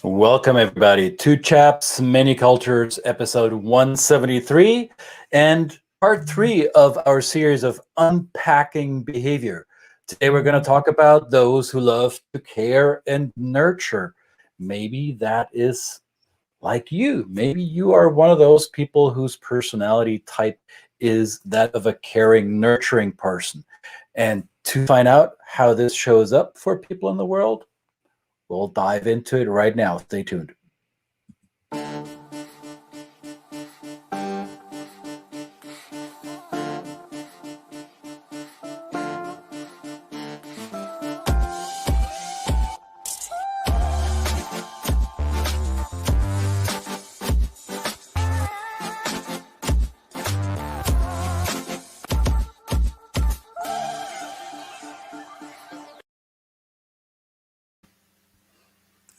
Welcome, everybody, to Chaps, Many Cultures, episode 173, and part 3 of our series of unpacking behavior. Today, we're going to talk about those who love to care and nurture. Maybe that is like you. Maybe you are one of those people whose personality type is that of a caring, nurturing person. And to find out how this shows up for people in the world, we'll dive into it right now. Stay tuned.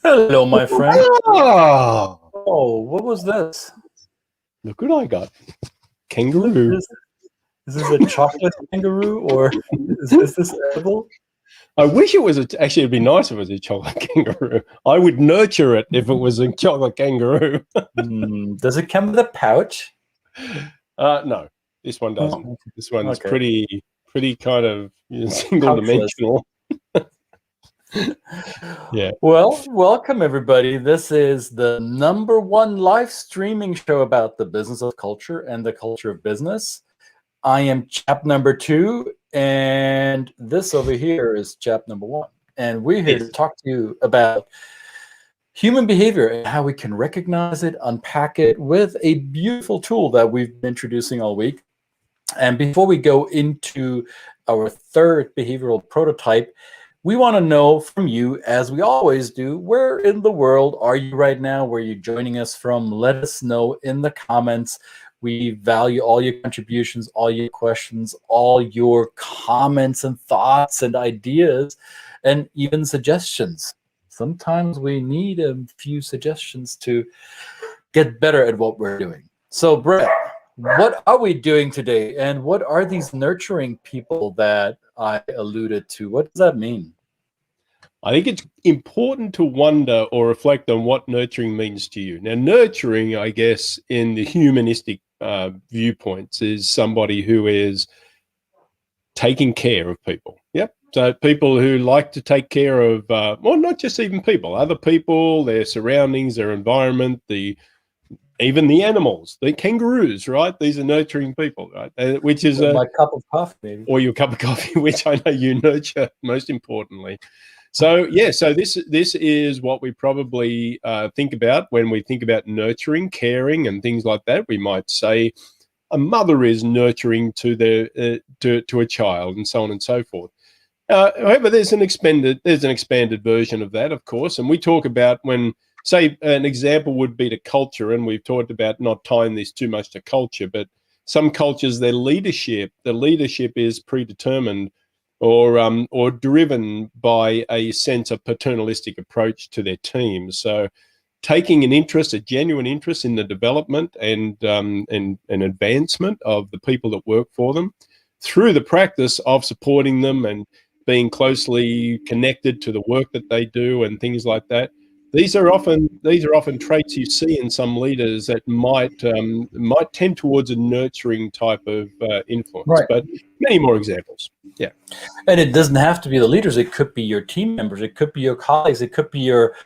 Hello, my friend. Ah, Oh, what was this? look what I got. Kangaroo. Is this a chocolate kangaroo, or is this edible? I wish it was actually it'd be nice if it was a chocolate kangaroo. I would nurture it if it was a chocolate kangaroo. Does it come with a pouch? No, this one doesn't. Oh, This one's okay. pretty kind of single dimensional. Yeah. Well, welcome, everybody. This is the #1 live streaming show about the business of culture and the culture of business. I am chap number 2, and this over here is chap number 1. And we're here to talk to you about human behavior and how we can recognize it, unpack it with a beautiful tool that we've been introducing all week. And before we go into our third behavioral prototype, we want to know from you, as we always do, where in the world are you right now? Where are you joining us from? Let us know in the comments. We value all your contributions, all your questions, all your comments and thoughts and ideas, and even suggestions. Sometimes we need a few suggestions to get better at what we're doing. So, Brett, what are we doing today? And what are these nurturing people that I alluded to? What does that mean? I think it's important to wonder or reflect on what nurturing means to you. Now, nurturing, I guess, in the humanistic viewpoints, is somebody who is taking care of people. Yep. So people who like to take care of, well, not just even people, other people, their surroundings, their environment, even the animals, the kangaroos, right? These are nurturing people, right? Which is my cup of coffee, maybe. Or your cup of coffee, which I know you nurture most importantly. So yeah, so this is what we probably think about when we think about nurturing, caring, and things like that. We might say a mother is nurturing to to a child, and so on and so forth. However, there's an expanded version of that, of course, and we talk about when. Say an example would be to culture, and we've talked about not tying this too much to culture, but some cultures, the leadership is predetermined or driven by a sense of paternalistic approach to their teams. So taking an interest, a genuine interest in the development and advancement of the people that work for them through the practice of supporting them and being closely connected to the work that they do and things like that. These are often traits you see in some leaders that might tend towards a nurturing type of influence. Right. But many more examples. Yeah. And it doesn't have to be the leaders. It could be your team members. It could be your colleagues. It could be your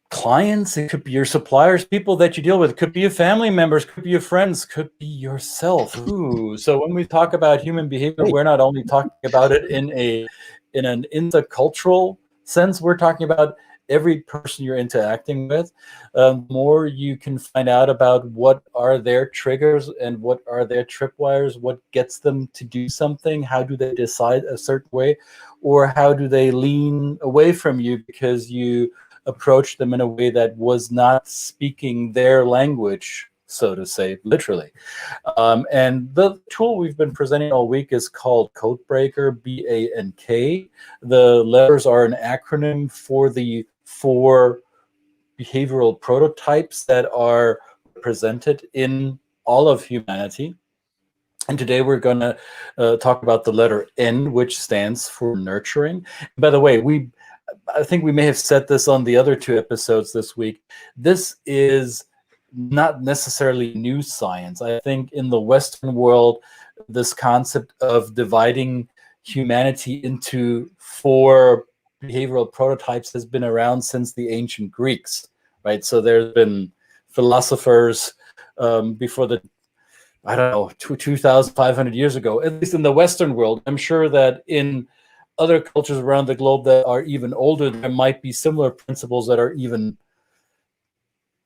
clients. It could be your suppliers, people that you deal with. It could be your family members. Could be your friends. Could be yourself. Ooh. So when we talk about human behavior, we're not only talking about it in an intercultural sense. We're talking about every person you're interacting with. More you can find out about what are their triggers and what are their tripwires, what gets them to do something, how do they decide a certain way, or how do they lean away from you because you approach them in a way that was not speaking their language, so to say, literally. And the tool we've been presenting all week is called Codebreaker, BANK. The letters are an acronym for the 4 behavioral prototypes that are presented in all of humanity. And today we're going to talk about the letter N, which stands for nurturing. By the way, I think we may have said this on the other 2 episodes this week. This is not necessarily new science. I think in the Western world, this concept of dividing humanity into 4 behavioral prototypes has been around since the ancient Greeks, right? So there's been philosophers before the, I don't know, 2,500 years ago, at least in the Western world. I'm sure that in other cultures around the globe that are even older, there might be similar principles that are even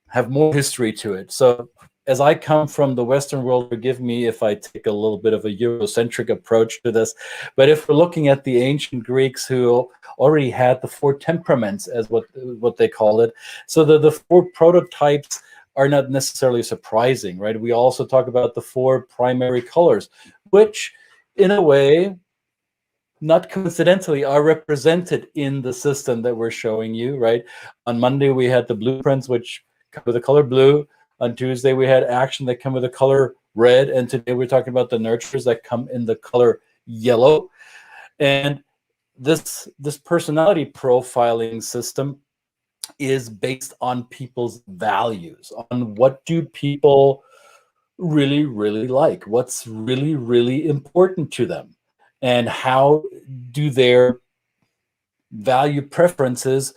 have more history to it. So as I come from the Western world, forgive me if I take a little bit of a Eurocentric approach to this, but if we're looking at the ancient Greeks who already had the 4 temperaments as what they call it, so the 4 prototypes are not necessarily surprising, right? We also talk about the 4 primary colors, which in a way, not coincidentally, are represented in the system that we're showing you, right? On Monday, we had the blueprints, which come with the color blue. On Tuesday, we had action that come with the color red. And today we're talking about the nurturers that come in the color yellow. And this personality profiling system is based on people's values, on what do people really, really like, what's really, really important to them, and how do their value preferences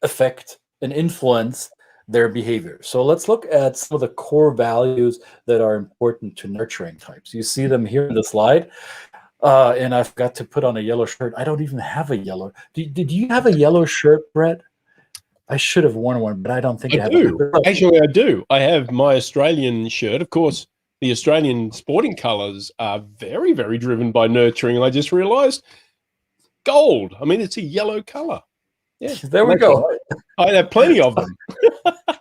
affect and influence their behavior. So let's look at some of the core values that are important to nurturing types. You see them here in the slide. And I forgot to put on a yellow shirt. I don't even have a yellow. Did you have a yellow shirt, Brett? I should have worn one, but I don't think I have. Actually, I do. I have my Australian shirt. Of course, the Australian sporting colours are very, very driven by nurturing. And I just realised gold. I mean, it's a yellow colour. Yeah, there we go. I have plenty of them.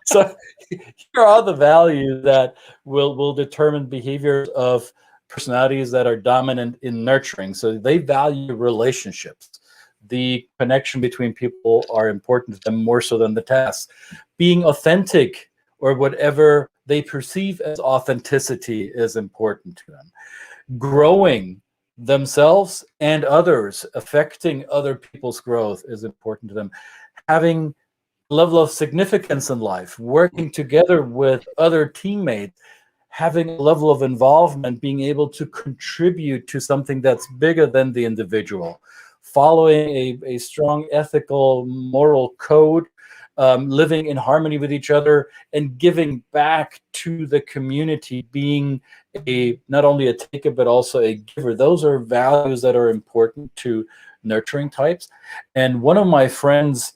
So here are the values that will determine behaviors of personalities that are dominant in nurturing. So they value relationships. The connection between people are important to them more so than the tasks. Being authentic, or whatever they perceive as authenticity, is important to them. Growing themselves and others, affecting other people's growth, is important to them. Having a level of significance in life, working together with other teammates, having a level of involvement, being able to contribute to something that's bigger than the individual, following a strong ethical, moral code, living in harmony with each other, and giving back to the community, being not only a taker, but also a giver. Those are values that are important to nurturing types. And one of my friends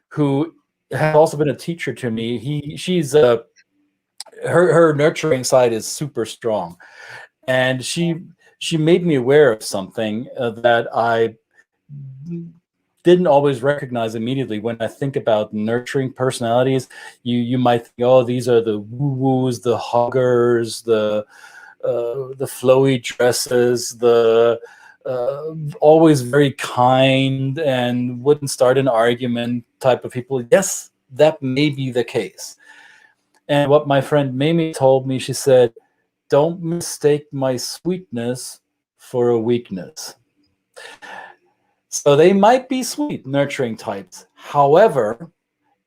who has also been a teacher to me, she's her nurturing side is super strong. And she made me aware of something that I didn't always recognize immediately. When I think about nurturing personalities, you might think, oh, these are the woo-woos, the huggers, the flowy dresses, the always very kind and wouldn't start an argument type of people. Yes, that may be the case. And what my friend Mamie told me, she said, don't mistake my sweetness for a weakness. So they might be sweet, nurturing types. However,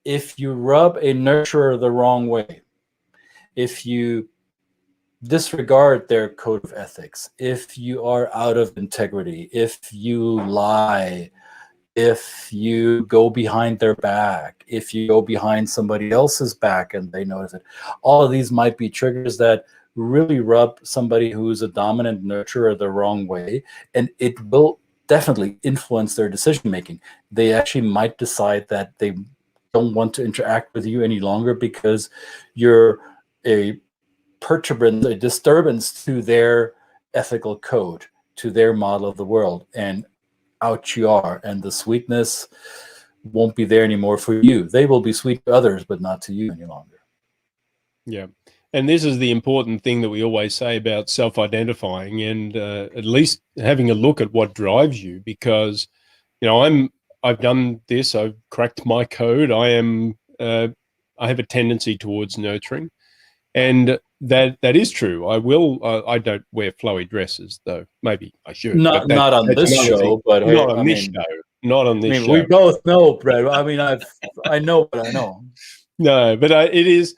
if you rub a nurturer the wrong way, if you disregard their code of ethics, if you are out of integrity, if you lie, if you go behind their back, if you go behind somebody else's back and they notice it, all of these might be triggers that really rub somebody who's a dominant nurturer the wrong way, and it will definitely influence their decision making. They actually might decide that they don't want to interact with you any longer because you're a perturbance, a disturbance to their ethical code, to their model of the world, and out you are, and the sweetness won't be there anymore for you. They will be sweet to others, but not to you any longer. Yeah. And this is the important thing that we always say about self-identifying, and at least having a look at what drives you, because, you know, I've done this, I've cracked my code. I have a tendency towards nurturing, and that is true. I don't wear flowy dresses, though. Maybe I should. Not on this show, but not on this show. not on I this mean, show. we both know, Brett. I mean, I know what I know. No, but it is.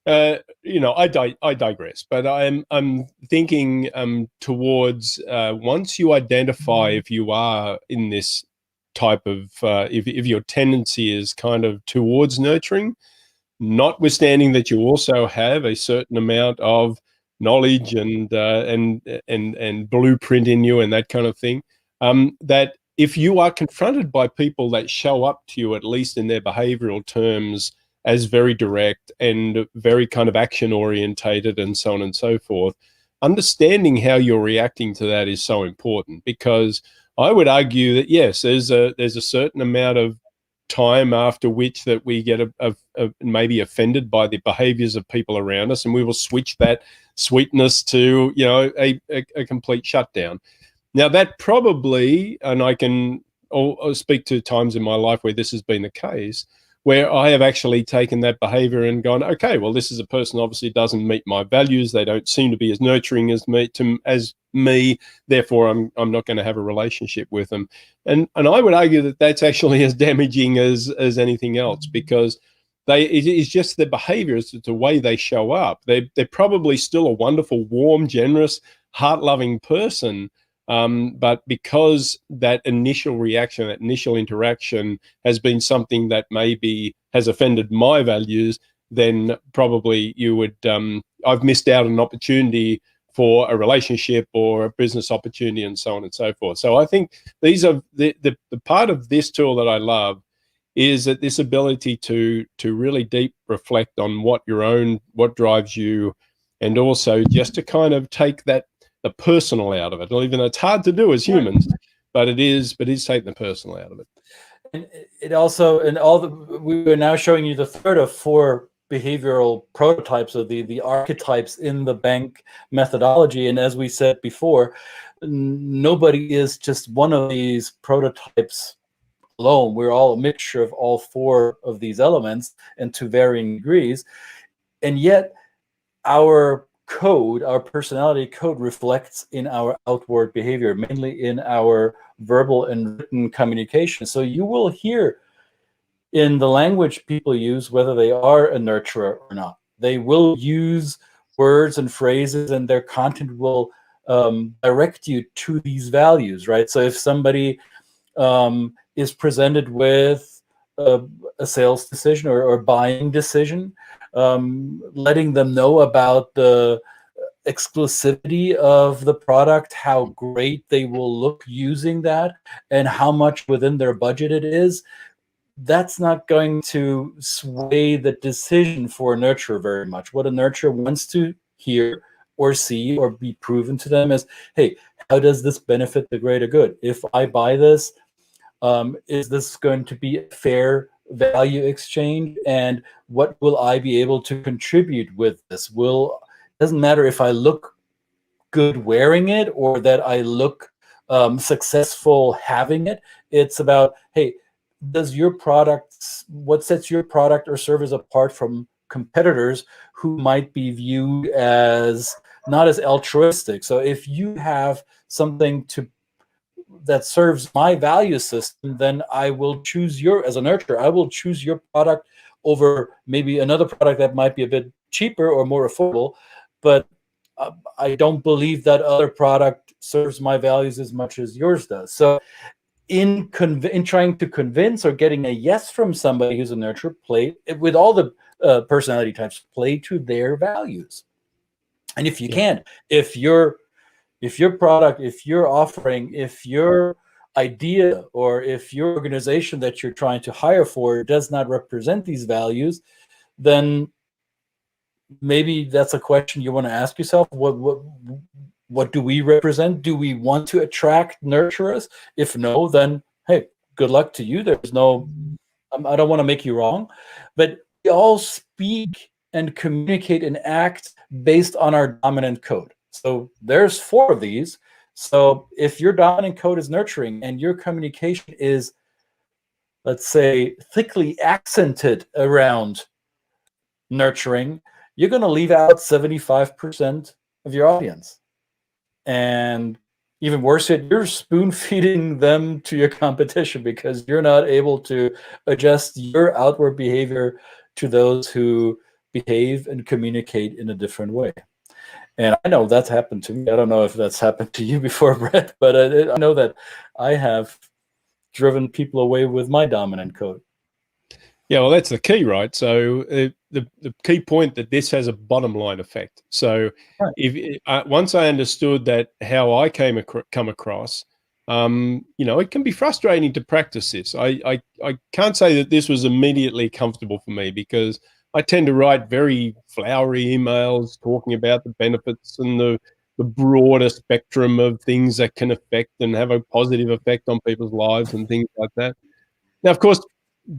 You know, I digress. But I'm thinking towards once you identify if you are in this type of if your tendency is kind of towards nurturing, notwithstanding that you also have a certain amount of knowledge and blueprint in you and that kind of thing, that if you are confronted by people that show up to you, at least in their behavioral terms, as very direct and very kind of action orientated and so on and so forth, understanding how you're reacting to that is so important, because I would argue that yes, there's a certain amount of time after which that we get maybe offended by the behaviors of people around us, and we will switch that sweetness to, you know, a complete shutdown. Now that probably, and I can I'll speak to times in my life where this has been the case, where I have actually taken that behavior and gone, okay, well, this is a person obviously doesn't meet my values. They don't seem to be as nurturing as me. Therefore, I'm not going to have a relationship with them. And I would argue that that's actually as damaging as anything else, because it is just their behavior, it's the way they show up. They're probably still a wonderful, warm, generous, heart-loving person. But because that initial reaction, that initial interaction has been something that maybe has offended my values, then probably you would, I've missed out on an opportunity for a relationship or a business opportunity and so on and so forth. So I think these are the part of this tool that I love, is that this ability to really deep reflect on what drives you, and also just to kind of take the personal out of it. Even though it's hard to do as humans, but it is taking the personal out of it. And it also, we are now showing you the third of 4 behavioral prototypes of the archetypes in the bank methodology. And as we said before, nobody is just one of these prototypes alone. We're all a mixture of all 4 of these elements, and to varying degrees. And yet our code, our personality code, reflects in our outward behavior, mainly in our verbal and written communication. So you will hear in the language people use whether they are a nurturer or not. They will use words and phrases, and their content will direct you to these values, right? So if somebody is presented with a sales decision or buying decision, letting them know about the exclusivity of the product, how great they will look using that, and how much within their budget it is, that's not going to sway the decision for a nurturer very much. What a nurturer wants to hear or see or be proven to them is, hey, how does this benefit the greater good? If I buy this, is this going to be a fair value exchange? And what will I be able to contribute with this? Doesn't matter if I look good wearing it or that I look successful having it. It's about, hey, what sets your product or service apart from competitors who might be viewed as not as altruistic? So if you have something that serves my value system, then I will choose as a nurturer, I will choose your product over maybe another product that might be a bit cheaper or more affordable, but I don't believe that other product serves my values as much as yours does. So in trying to convince or getting a yes from somebody who's a nurturer, play with all the personality types, play to their values. And if you can, if your product, if your offering, if your idea, or if your organization that you're trying to hire for does not represent these values, then maybe that's a question you want to ask yourself. What do we represent? Do we want to attract nurturers? If no, then hey, good luck to you. There's no, I don't want to make you wrong, but we all speak and communicate and act based on our dominant code. So there's 4 of these. So if your dominant code is nurturing and your communication is, let's say, thickly accented around nurturing, you're going to leave out 75% of your audience. And Even worse yet, you're spoon feeding them to your competition because you're not able to adjust your outward behavior to those who behave and communicate in a different way. And I know that's happened to me. I don't know if that's happened to you before, Brett, but I know that I have driven people away with my dominant code. Yeah, well, that's the key, right? So the key point that this has a bottom line effect. So Right. if once I understood that how I come across, you know, it can be frustrating to practice this. I can't say that this was immediately comfortable for me because I tend to write very flowery emails talking about the benefits and the broader spectrum of things that can affect and have a positive effect on people's lives and things like that. Now, of course,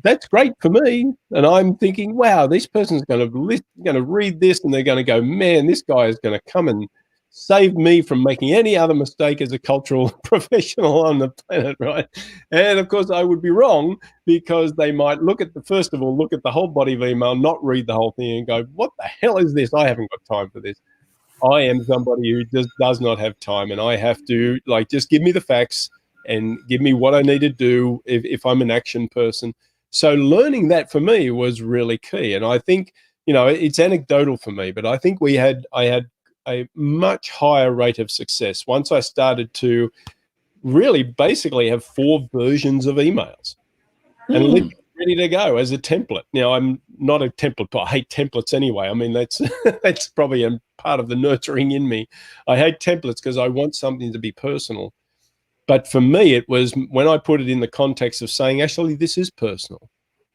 that's great for me, and I'm thinking, wow, this person's going to read this, and they're going to go, man, this guy is going to come and save me from making any other mistake as a cultural professional on the planet, right? And of course, I would be wrong because they might first of all, look at the whole body of email, not read the whole thing, and go, what the hell is this? I haven't got time for this. I am somebody who just does not have time, and I have to just give me the facts and give me what I need to do if I'm an action person. So learning that for me was really key. And I think, you know, it's anecdotal for me, but I think I had a much higher rate of success once I started to really basically have 4 versions of emails and literally ready to go as a template. Now, I'm not a template, but I hate templates anyway. I mean, that's that's probably a part of the nurturing in me. I hate templates because I want something to be personal. But for me, it was when I put it in the context of saying, actually, this is personal.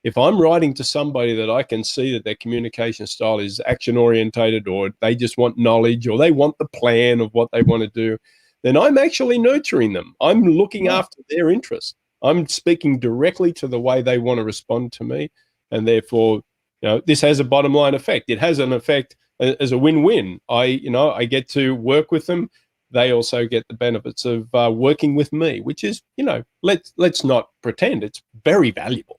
If I'm writing to somebody that I can see that their communication style is action orientated, or they just want knowledge, or they want the plan of what they want to do, then I'm actually nurturing them. I'm looking after their interests. I'm speaking directly to the way they want to respond to me. And therefore, you know, this has a bottom line effect. It has an effect as a win-win. I get to work with them. They also get the benefits of working with me, which is, you know, let's not pretend, it's very valuable.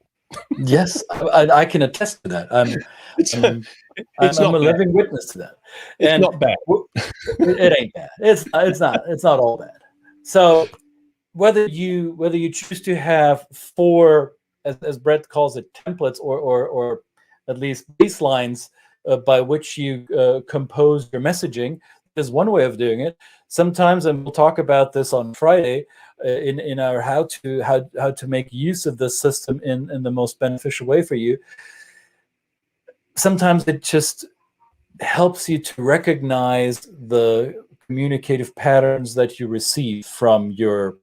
Yes, I can attest to that. I'm a living witness to that. It's not bad. It ain't bad. It's not all bad. So whether you choose to have 4, as Brett calls it, templates, or at least baselines by which you compose your messaging, is one way of doing it. Sometimes, and we'll talk about this on Friday in our how to make use of this system in the most beneficial way for you. Sometimes it just helps you to recognize the communicative patterns that you receive from your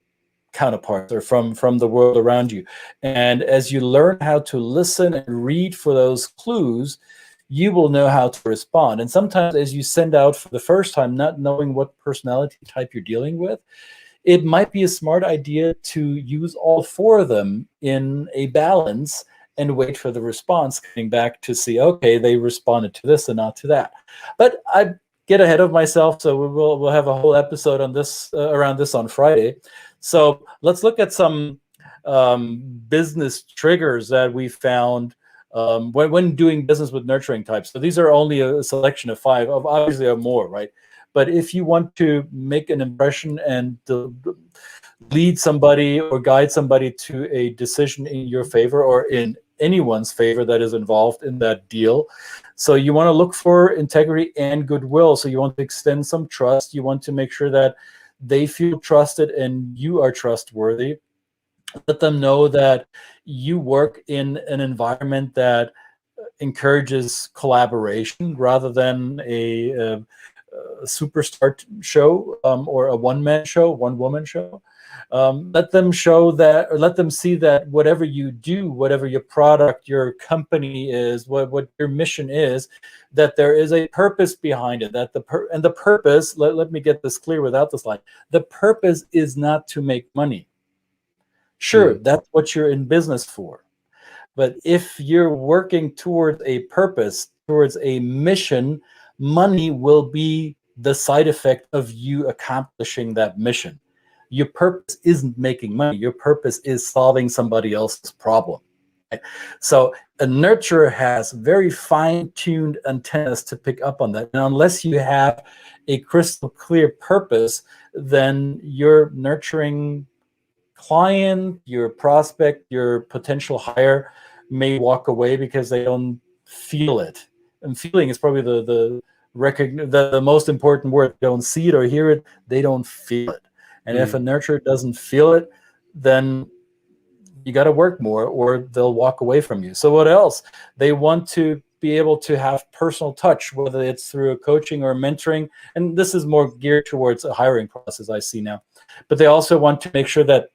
counterparts or from the world around you. And as you learn how to listen and read for those clues, you will know how to respond. And sometimes as you send out for the first time, not knowing what personality type you're dealing with, it might be a smart idea to use all 4 of them in a balance and wait for the response coming back to see, okay, they responded to this and not to that. But I get ahead of myself, so we'll have a whole episode on this around this on Friday. So let's look at some business triggers that we found when doing business with nurturing types. So these are only a selection of 5, of obviously are more, right? But if you want to make an impression and lead somebody or guide somebody to a decision in your favor or in anyone's favor that is involved in that deal, so you want to look for integrity and goodwill. So you want to extend some trust. You want to make sure that they feel trusted and you are trustworthy. Let them know that you work in an environment that encourages collaboration rather than a superstar show or a one-man show, one-woman show. Let them show that, or let them see that whatever you do, whatever your product, your company is, what your mission is, that there is a purpose behind it. That the purpose, let me get this clear without this line, the purpose is not to make money. Sure, that's what you're in business for. But if you're working towards a purpose, towards a mission, money will be the side effect of you accomplishing that mission. Your purpose isn't making money. Your purpose is solving somebody else's problem. Right? So a nurturer has very fine-tuned antennas to pick up on that. And unless you have a crystal clear purpose, then your nurturing client, your prospect, your potential hire may walk away because they don't feel it. And feeling is probably the most important word. They don't see it or hear it, they don't feel it. And if a nurturer doesn't feel it, then you got to work more or they'll walk away from you. So what else? They want to be able to have personal touch, whether it's through coaching or mentoring. And this is more geared towards a hiring process I see now. But they also want to make sure that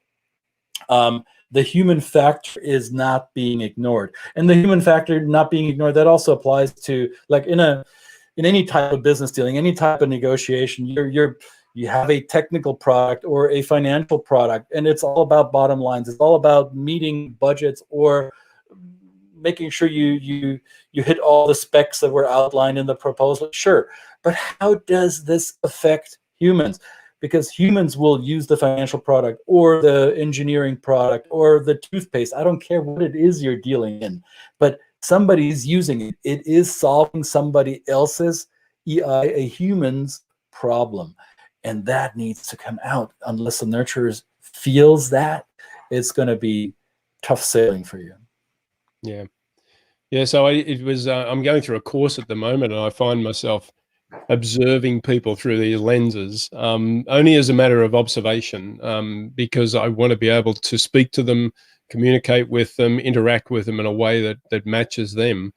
the human factor is not being ignored. And the human factor not being ignored, that also applies to, like, in any type of business dealing, any type of negotiation, you have a technical product or a financial product, and it's all about bottom lines. It's all about meeting budgets or making sure you hit all the specs that were outlined in the proposal. Sure, but how does this affect humans? Because humans will use the financial product or the engineering product or the toothpaste. I don't care what it is you're dealing in, but somebody's using it. It is solving somebody else's, a human's problem. And that needs to come out. Unless the nurturer feels that, it's going to be tough sailing for you. Yeah. Yeah. So I'm going through a course at the moment, and I find myself observing people through these lenses, only as a matter of observation, because I want to be able to speak to them, communicate with them, interact with them in a way that matches them.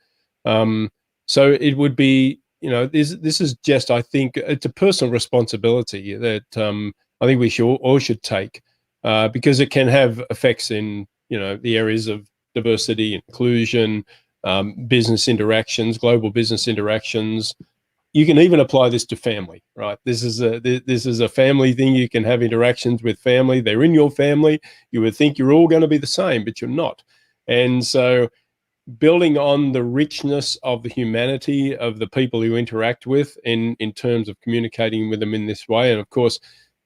So it would be, this is just, I think it's a personal responsibility that I think we all should take, because it can have effects in, the areas of diversity, inclusion, business interactions, global business interactions. You can even apply this to family, right? This is a family thing. You can have interactions with family. They're in your family. You would think you're all going to be the same, but you're not. And so building on the richness of the humanity of the people you interact with in terms of communicating with them in this way. And of course,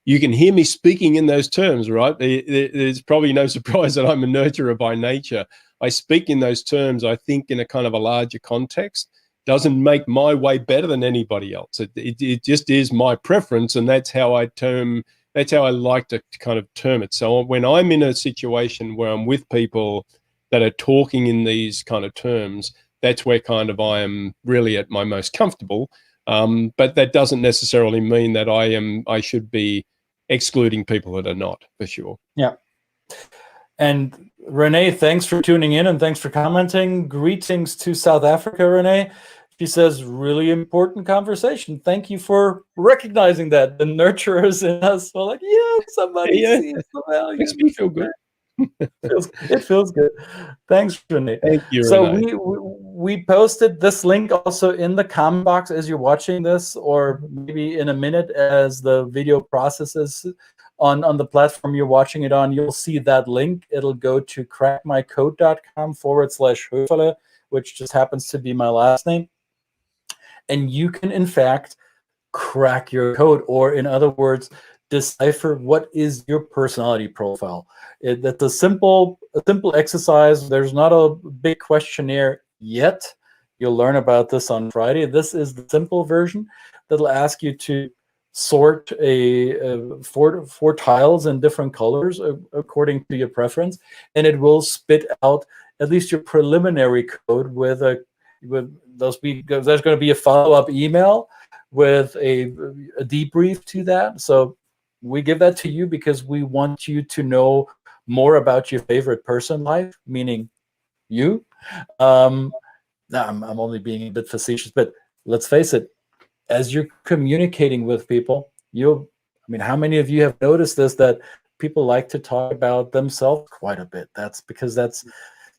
you can hear me speaking in those terms, right? There's probably no surprise that I'm a nurturer by nature. I speak in those terms, I think, in a kind of a larger context. Doesn't make my way better than anybody else. It just is my preference, and that's how I like to kind of term it. So when I'm in a situation where I'm with people that are talking in these kind of terms, that's where kind of I am really at my most comfortable. But that doesn't necessarily mean that I should be excluding people that are not, for sure. Yeah. And Renee, thanks for tuning in and thanks for commenting. Greetings to South Africa, Renee. She says, really important conversation. Thank you for recognizing that. The nurturers in us are like, yeah, somebody sees the value. Makes me feel good. It feels good. Thanks, Renee. Thank you, so Renee. we posted this link also in the comment box as you're watching this, or maybe in a minute as the video processes on the platform you're watching it on. You'll see that link. It'll go to crackmycode.com/Höferle, which just happens to be my last name. And you can, in fact, crack your code, or in other words, decipher what is your personality profile. That's a simple exercise. There's not a big questionnaire yet. You'll learn about this on Friday. This is the simple version that'll ask you to sort four tiles in different colors according to your preference, and it will spit out at least your preliminary code with those. There's going to be a follow-up email with a debrief to that. So we give that to you because we want you to know more about your favorite person life, meaning you. I'm only being a bit facetious, but let's face it, as you're communicating with people, how many of you have noticed this, that people like to talk about themselves quite a bit? That's because that's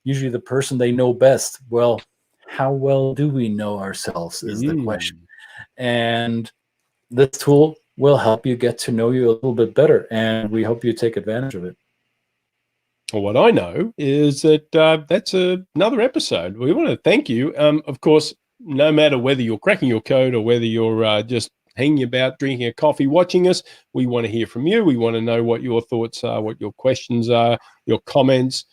usually the person they know best. Well, how well do we know ourselves is the question. And this tool will help you get to know you a little bit better, and we hope you take advantage of it. Well, what I know is that that's another episode. We want to thank you. Of course, no matter whether you're cracking your code or whether you're just hanging about, drinking a coffee, watching us, we want to hear from you. We want to know what your thoughts are, what your questions are, your comments.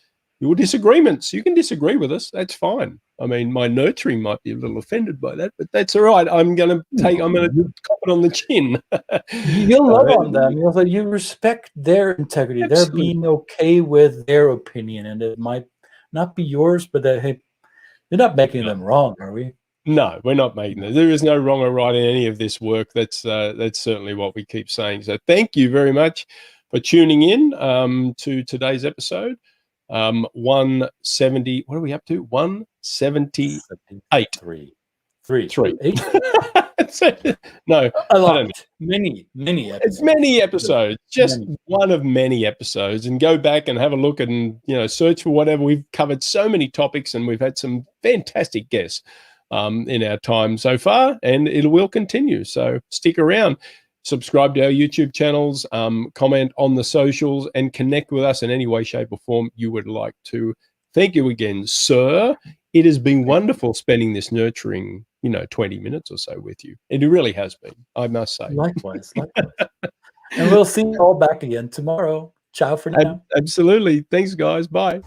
your disagreements. You can disagree with us. That's fine. I mean, my nurturing might be a little offended by that, but that's all right. I'm going to cop it on the chin. You'll love on them. You respect their integrity. Absolutely. They're being okay with their opinion, and it might not be yours, but that, hey, you're not making them wrong, are we? No, we're not making it. There is no wrong or right in any of this work. That's certainly what we keep saying. So thank you very much for tuning in to today's episode. 170. What are we up to? 178. Three. 8? No, a lot. Many episodes. It's many episodes. Just one of many episodes. And go back and have a look and search for whatever. We've covered so many topics, and we've had some fantastic guests in our time so far, and it will continue. So stick around. Subscribe to our YouTube channels, comment on the socials, and connect with us in any way, shape, or form you would like to. Thank you again, sir. It has been wonderful spending this nurturing, 20 minutes or so with you. It really has been, I must say. Likewise. And we'll see you all back again tomorrow. Ciao for now. Absolutely. Thanks, guys. Bye.